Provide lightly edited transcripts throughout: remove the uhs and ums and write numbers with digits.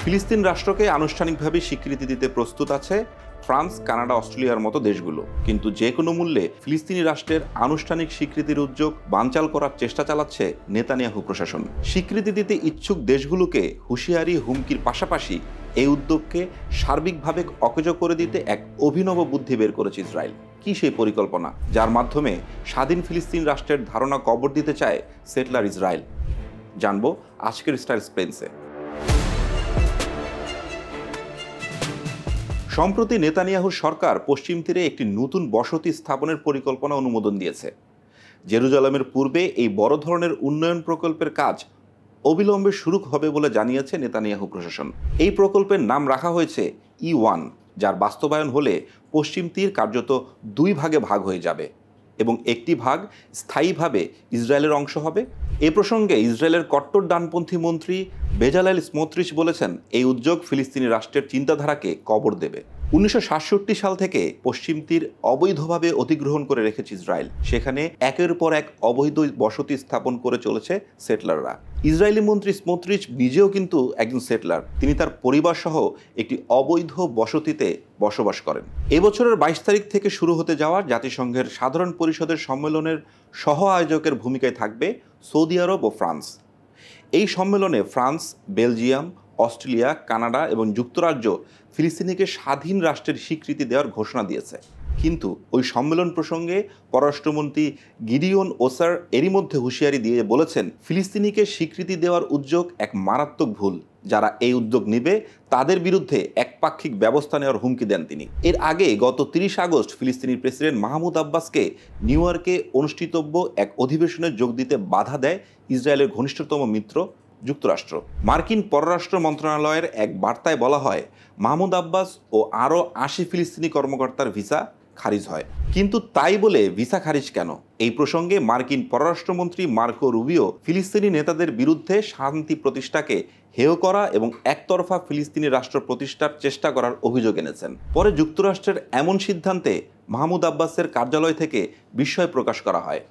ফিলিস্তিন রাষ্ট্রকে আনুষ্ঠানিকভাবে স্বীকৃতি দিতে প্রস্তুত আছে ফ্রান্স, কানাডা, অস্ট্রেলিয়ার মতো দেশগুলো। কিন্তু যে কোনো মূল্যে ফিলিস্তিনি রাষ্ট্রের আনুষ্ঠানিক স্বীকৃতির উদ্যোগ বানচাল করার চেষ্টা চালাচ্ছে নেতানিয়াহু প্রশাসন। স্বীকৃতি দিতে ইচ্ছুক দেশগুলোকে হুঁশিয়ারি, হুমকির পাশাপাশি এই উদ্যোগকে সার্বিকভাবে অকেজো করে দিতে এক অভিনব বুদ্ধি বের করেছে ইসরায়েল। কি সেই পরিকল্পনা, যার মাধ্যমে স্বাধীন ফিলিস্তিন রাষ্ট্রের ধারণা কবর দিতে চায় সেটলার ইসরায়েল? জানবো আজকের স্টার এক্সপ্লেইনসে। সম্প্রতি নেতানিয়াহুর সরকার পশ্চিম তীরে একটি নতুন বসতি স্থাপনের পরিকল্পনা অনুমোদন দিয়েছে। জেরুজালেমের পূর্বে এই বড় ধরনের উন্নয়ন প্রকল্পের কাজ অবিলম্বে শুরু হবে বলে জানিয়েছে নেতানিয়াহু প্রশাসন। এই প্রকল্পের নাম রাখা হয়েছে E1, যার বাস্তবায়ন হলে পশ্চিম তীর কার্যত দুই ভাগে ভাগ হয়ে যাবে এবং একটি ভাগ স্থায়ীভাবে ইসরায়েলের অংশ হবে। এ প্রসঙ্গে ইসরায়েলের কট্টর ডানপন্থী মন্ত্রী বেজালেল স্মোত্রিচ বলেছেন, এই উদ্যোগ ফিলিস্তিনি রাষ্ট্রের চিন্তাধারাকে কবর দেবে। 1967 সাল থেকে পশ্চিম তীর অবৈধভাবে অধিগ্রহণ করে রেখেছে ইসরায়েল। সেখানে একের পর এক অবৈধ বসতি স্থাপন করে চলেছে সেটলাররা। ইসরায়েলি মন্ত্রী স্মোত্রিচ নিজেও কিন্তু একজন সেটলার। তিনি তার পরিবার সহ একটি অবৈধ বসতিতে বসবাস করেন। এবছরের 22 তারিখ থেকে শুরু হতে যাওয়া জাতিসংঘের সাধারণ পরিষদের সম্মেলনের সহ আয়োজকের ভূমিকায় থাকবে সৌদি আরব ও ফ্রান্স। এই সম্মেলনে ফ্রান্স, বেলজিয়াম, অস্ট্রেলিয়া, কানাডা এবং যুক্তরাজ্য ফিলিস্তিনিকে স্বাধীন রাষ্ট্রের স্বীকৃতি দেওয়ার ঘোষণা দিয়েছে। কিন্তু ওই সম্মেলন প্রসঙ্গে পররাষ্ট্রমন্ত্রী গিডিওন ওসার এরই মধ্যে হুঁশিয়ারি দিয়ে বলেছেন, ফিলিস্তিনিকে স্বীকৃতি দেওয়ার উদ্যোগ এক মারাত্মক ভুল। যারা এই উদ্যোগ নেবে তাদের বিরুদ্ধে একপাক্ষিক ব্যবস্থা নেওয়ার হুমকি দেন তিনি। এর আগে গত 30 আগস্ট ফিলিস্তিনি প্রেসিডেন্ট মাহমুদ আব্বাসকে নিউ ইয়র্কে অনুষ্ঠিতব্য এক অধিবেশনে যোগ দিতে বাধা দেয় ইসরায়েলের ঘনিষ্ঠতম মিত্র যুক্তরাষ্ট্র। মার্কিন পররাষ্ট্র মন্ত্রণালয়ের এক বার্তায় বলা হয়, মাহমুদ আব্বাস ও আরও 80 ফিলিস্তিনি কর্মকর্তার ভিসা খারিজ হয়। কিন্তু তাই বলে ভিসা খারিজ কেন? এই প্রসঙ্গে মার্কিন পররাষ্ট্রমন্ত্রী মার্কো রুবিও ফিলিস্তিনি নেতাদের বিরুদ্ধে শান্তি প্রতিষ্ঠাকে হেয় করা এবং একতরফা ফিলিস্তিনি রাষ্ট্র প্রতিষ্ঠার চেষ্টা করার অভিযোগ এনেছেন। পরে যুক্তরাষ্ট্রের এমন সিদ্ধান্তে মাহমুদ আব্বাসের কার্যালয় থেকে বিস্ময় প্রকাশ করা হয়।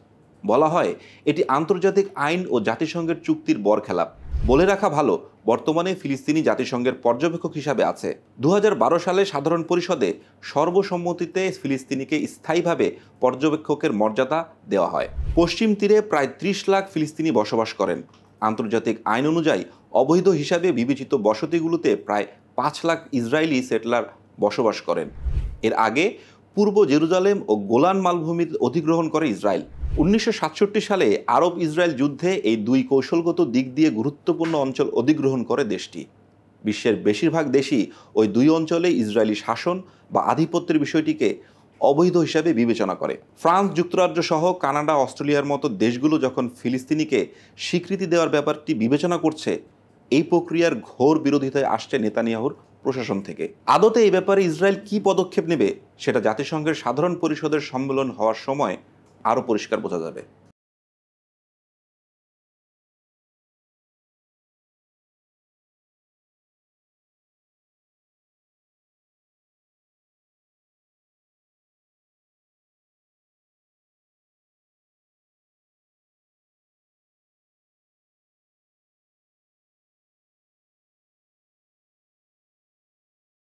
বলা হয়, এটি আন্তর্জাতিক আইন ও জাতিসংঘের চুক্তির বরখেলাপ। বলে রাখা ভালো, বর্তমানে ফিলিস্তিনি জাতিসংঘের পর্যবেক্ষক হিসাবে আছে। 2012 সালে সাধারণ পরিষদে সর্বসম্মতিতে ফিলিস্তিনিকে স্থায়ীভাবে পর্যবেক্ষকের মর্যাদা দেওয়া হয়। পশ্চিম তীরে প্রায় 30 লাখ ফিলিস্তিনি বসবাস করেন। আন্তর্জাতিক আইন অনুযায়ী অবৈধ হিসাবে বিবেচিত বসতিগুলোতে প্রায় 5 লাখ ইসরায়েলি সেটলার বসবাস করেন। এর আগে পূর্ব জেরুজালেম ও গোলান মালভূমির অধিগ্রহণ করে ইসরায়েল। 1967 সালে আরব ইসরায়েল যুদ্ধে এই দুই কৌশলগত দিক দিয়ে গুরুত্বপূর্ণ অঞ্চল অধিগ্রহণ করে দেশটি। বিশ্বের বেশিরভাগ দেশই ওই দুই অঞ্চলে ইসরায়েলি শাসন বা আধিপত্যের বিষয়টিকে অবৈধ হিসাবে বিবেচনা করে। ফ্রান্স, যুক্তরাজ্য সহ কানাডা, অস্ট্রেলিয়ার মতো দেশগুলো যখন ফিলিস্তিনিকে স্বীকৃতি দেওয়ার ব্যাপারটি বিবেচনা করছে, এই প্রক্রিয়ার ঘোর বিরোধিতায় আসছে নেতানিয়াহুর প্রশাসন থেকে। আদতে এই ব্যাপারে ইসরায়েল কী পদক্ষেপ নেবে সেটা জাতিসংঘের সাধারণ পরিষদের সম্মেলন হওয়ার সময় আরও পরিষ্কার বোঝা যাবে।